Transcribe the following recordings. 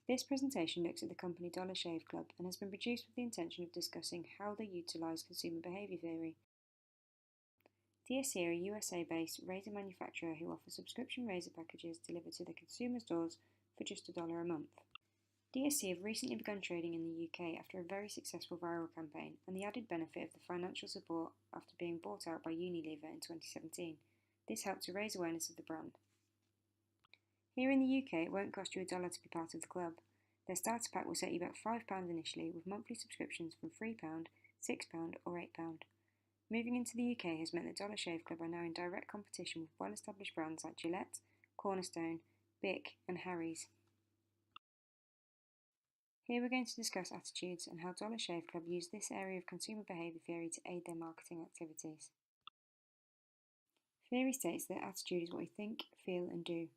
This presentation looks at the company Dollar Shave Club and has been produced with the intention of discussing how they utilise consumer behaviour theory. DSC are a USA-based razor manufacturer who offer subscription razor packages delivered to the consumer's doors for just $1 a month. DSC have recently begun trading in the UK after a very successful viral campaign and the added benefit of the financial support after being bought out by Unilever in 2017. This helped to raise awareness of the brand. Here in the UK, it won't cost you $1 to be part of the club. Their starter pack will set you back £5 initially, with monthly subscriptions from £3, £6 or £8. Moving into the UK has meant that Dollar Shave Club are now in direct competition with well-established brands like Gillette, Cornerstone, Bic and Harry's. Here we're going to discuss attitudes and how Dollar Shave Club use this area of consumer behaviour theory to aid their marketing activities. Theory states that attitude is what we think, feel and do.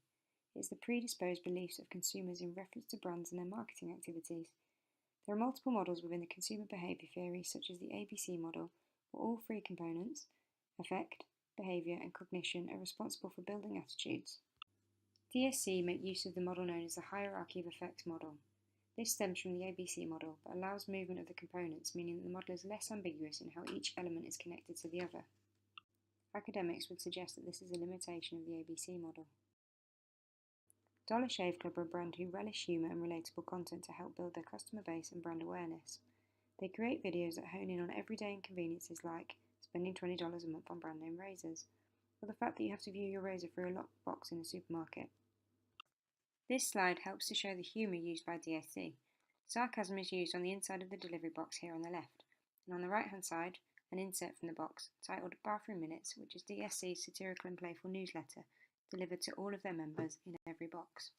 It is the predisposed beliefs of consumers in reference to brands and their marketing activities. There are multiple models within the consumer behaviour theory, such as the ABC model, where all three components, affect, behaviour and cognition, are responsible for building attitudes. DSC make use of the model known as the hierarchy of effects model. This stems from the ABC model, but allows movement of the components, meaning that the model is less ambiguous in how each element is connected to the other. Academics would suggest that this is a limitation of the ABC model. Dollar Shave Club are a brand who relish humour and relatable content to help build their customer base and brand awareness. They create videos that hone in on everyday inconveniences like spending $20 a month on brand name razors, or the fact that you have to view your razor through a locked box in a supermarket. This slide helps to show the humour used by DSC. Sarcasm is used on the inside of the delivery box here on the left, and on the right hand side, an insert from the box titled Bathroom Minutes, which is DSC's satirical and playful newsletter, delivered to all of their members in every box.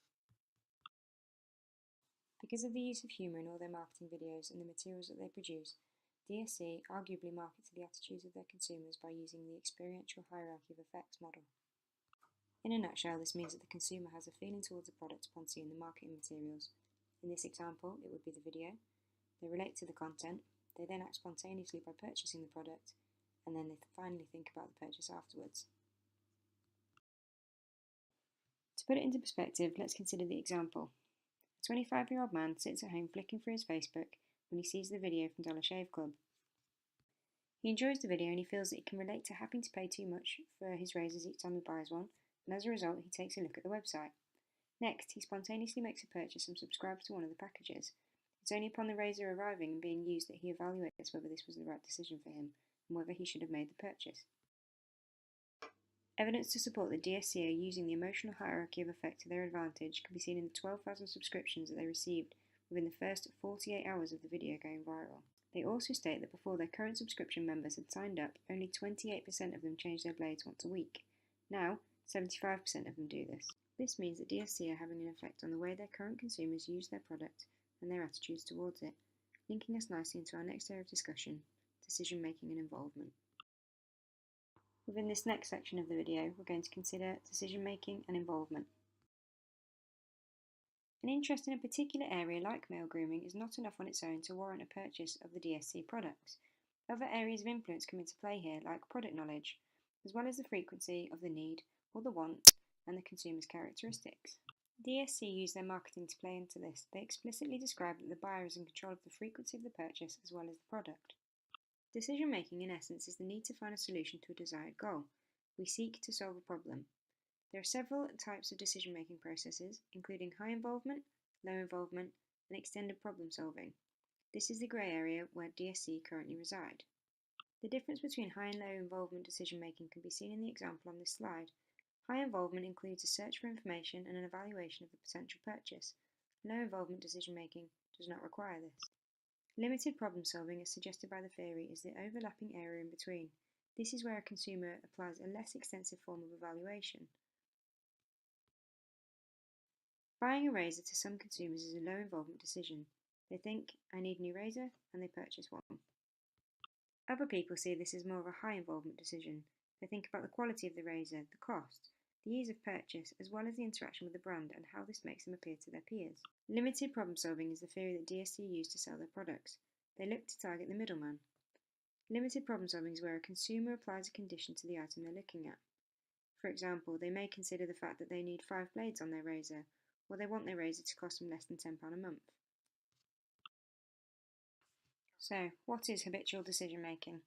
Because of the use of humour in all their marketing videos and the materials that they produce, DSC arguably market to the attitudes of their consumers by using the experiential hierarchy of effects model. In a nutshell, this means that the consumer has a feeling towards the product upon seeing the marketing materials. In this example, it would be the video. They relate to the content, they then act spontaneously by purchasing the product, and then they finally think about the purchase afterwards. To put it into perspective, let's consider the example. A 25-year-old man sits at home flicking through his Facebook when he sees the video from Dollar Shave Club. He enjoys the video and he feels that he can relate to having to pay too much for his razors each time he buys one, and as a result he takes a look at the website. Next, he spontaneously makes a purchase and subscribes to one of the packages. It's only upon the razor arriving and being used that he evaluates whether this was the right decision for him and whether he should have made the purchase. Evidence to support that DSC are using the emotional hierarchy of effect to their advantage can be seen in the 12,000 subscriptions that they received within the first 48 hours of the video going viral. They also state that before their current subscription members had signed up, only 28% of them changed their blades once a week. Now, 75% of them do this. This means that DSC are having an effect on the way their current consumers use their product and their attitudes towards it, linking us nicely into our next area of discussion, decision making and involvement. Within this next section of the video, we're going to consider decision making and involvement. An interest in a particular area like male grooming is not enough on its own to warrant a purchase of the DSC products. Other areas of influence come into play here, like product knowledge, as well as the frequency of the need or the want and the consumer's characteristics. DSC use their marketing to play into this. They explicitly describe that the buyer is in control of the frequency of the purchase as well as the product. Decision making, in essence, is the need to find a solution to a desired goal. We seek to solve a problem. There are several types of decision making processes, including high involvement, low involvement, and extended problem solving. This is the grey area where DSC currently reside. The difference between high and low involvement decision making can be seen in the example on this slide. High involvement includes a search for information and an evaluation of the potential purchase. Low involvement decision making does not require this. Limited problem solving, as suggested by the theory, is the overlapping area in between. This is where a consumer applies a less extensive form of evaluation. Buying a razor to some consumers is a low involvement decision. They think, I need a new razor, and they purchase one. Other people see this as more of a high involvement decision. They think about the quality of the razor, the cost, the ease of purchase, as well as the interaction with the brand and how this makes them appear to their peers. Limited problem solving is the theory that DSC use to sell their products. They look to target the middleman. Limited problem solving is where a consumer applies a condition to the item they're looking at. For example, they may consider the fact that they need 5 blades on their razor, Well, they want their razor to cost them less than £10 a month. So, what is habitual decision making?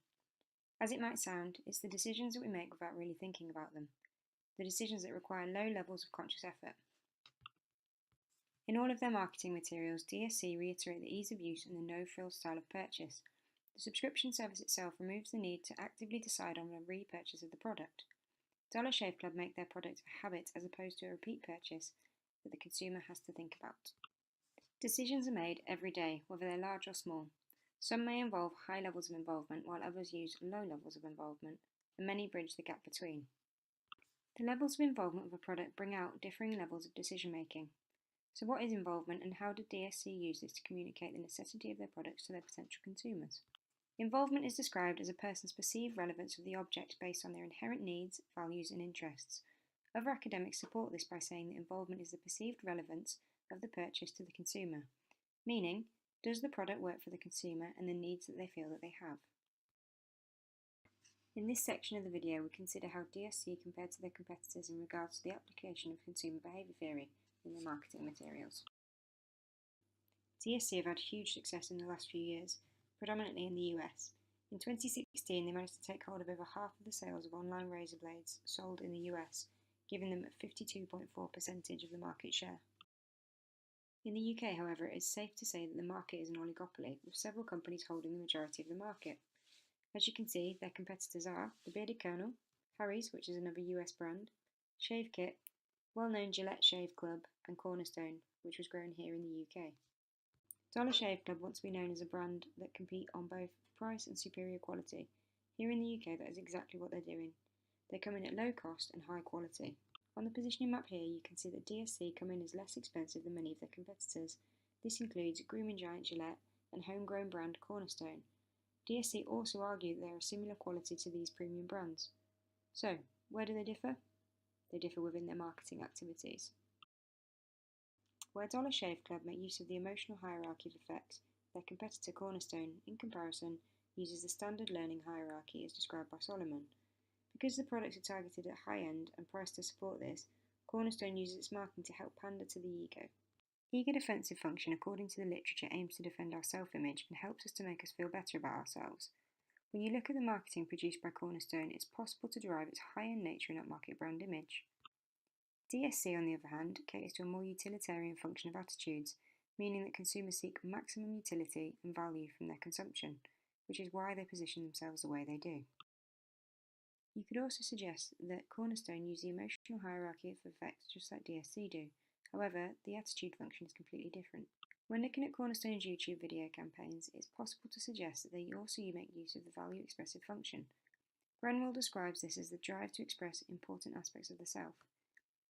As it might sound, it's the decisions that we make without really thinking about them, the decisions that require low levels of conscious effort. In all of their marketing materials, DSC reiterate the ease of use and the no-frills style of purchase. The subscription service itself removes the need to actively decide on a repurchase of the product. Dollar Shave Club make their product a habit as opposed to a repeat purchase that the consumer has to think about. Decisions are made every day, whether they're large or small. Some may involve high levels of involvement, while others use low levels of involvement, and many bridge the gap between. The levels of involvement of a product bring out differing levels of decision making. So what is involvement, and how did DSC use this to communicate the necessity of their products to their potential consumers? Involvement is described as a person's perceived relevance of the object based on their inherent needs, values, and interests. Other academics support this by saying that involvement is the perceived relevance of the purchase to the consumer, meaning, does the product work for the consumer and the needs that they feel that they have? In this section of the video, we consider how DSC compared to their competitors in regards to the application of consumer behaviour theory in their marketing materials. DSC have had huge success in the last few years, predominantly in the US. In 2016, they managed to take hold of over half of the sales of online razor blades sold in the US, giving them a 52.4% of the market share. In the UK, however, it is safe to say that the market is an oligopoly, with several companies holding the majority of the market. As you can see, their competitors are the Bearded Colonel, Harry's, which is another US brand, Shave Kit, well-known Gillette Shave Club, and Cornerstone, which was grown here in the UK. Dollar Shave Club wants to be known as a brand that compete on both price and superior quality. Here in the UK, that is exactly what they're doing. They come in at low cost and high quality. On the positioning map here, you can see that DSC come in as less expensive than many of their competitors. This includes grooming giant Gillette and homegrown brand Cornerstone. DSC also argue that they are similar quality to these premium brands. So, where do they differ? They differ within their marketing activities. Where Dollar Shave Club make use of the emotional hierarchy of effects, their competitor Cornerstone, in comparison, uses the standard learning hierarchy as described by Solomon. Because the products are targeted at high end and priced to support this, Cornerstone uses its marketing to help pander to the ego. Ego defensive function, according to the literature, aims to defend our self-image and helps us to make us feel better about ourselves. When you look at the marketing produced by Cornerstone, it's possible to derive its high-end nature and upmarket brand image. DSC, on the other hand, caters to a more utilitarian function of attitudes, meaning that consumers seek maximum utility and value from their consumption, which is why they position themselves the way they do. You could also suggest that Cornerstone use the emotional hierarchy of effects just like DSC do. However, the attitude function is completely different. When looking at Cornerstone's YouTube video campaigns, it's possible to suggest that they also make use of the value expressive function. Grenwell describes this as the drive to express important aspects of the self.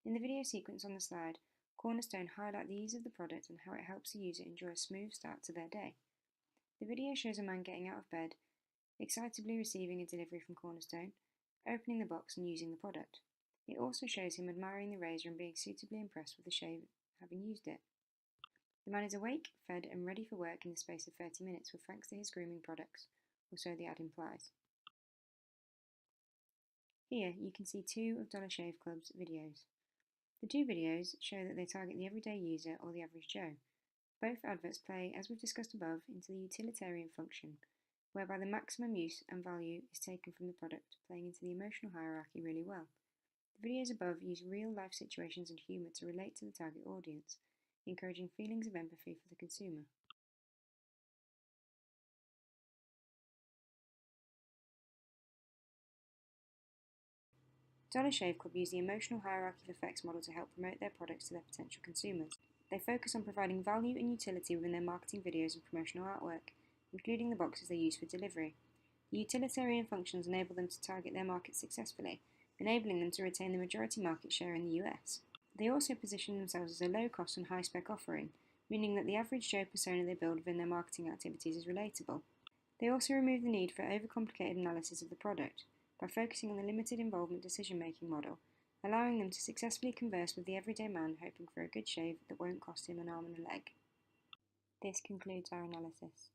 In the video sequence on the slide, Cornerstone highlight the ease of the product and how it helps the user enjoy a smooth start to their day. The video shows a man getting out of bed, excitably receiving a delivery from Cornerstone, opening the box and using the product. It also shows him admiring the razor and being suitably impressed with the shave having used it. The man is awake, fed and ready for work in the space of 30 minutes with thanks to his grooming products, or so the ad implies. Here you can see two of Dollar Shave Club's videos. The two videos show that they target the everyday user or the average Joe. Both adverts play, as we've discussed above, into the utilitarian function, whereby the maximum use and value is taken from the product, playing into the emotional hierarchy really well. The videos above use real-life situations and humour to relate to the target audience, encouraging feelings of empathy for the consumer. Dollar Shave Club use the emotional hierarchy of effects model to help promote their products to their potential consumers. They focus on providing value and utility within their marketing videos and promotional artwork, including the boxes they use for delivery. The utilitarian functions enable them to target their market successfully, enabling them to retain the majority market share in the US. They also position themselves as a low-cost and high-spec offering, meaning that the average Joe persona they build within their marketing activities is relatable. They also remove the need for overcomplicated analysis of the product by focusing on the limited involvement decision-making model, allowing them to successfully converse with the everyday man hoping for a good shave that won't cost him an arm and a leg. This concludes our analysis.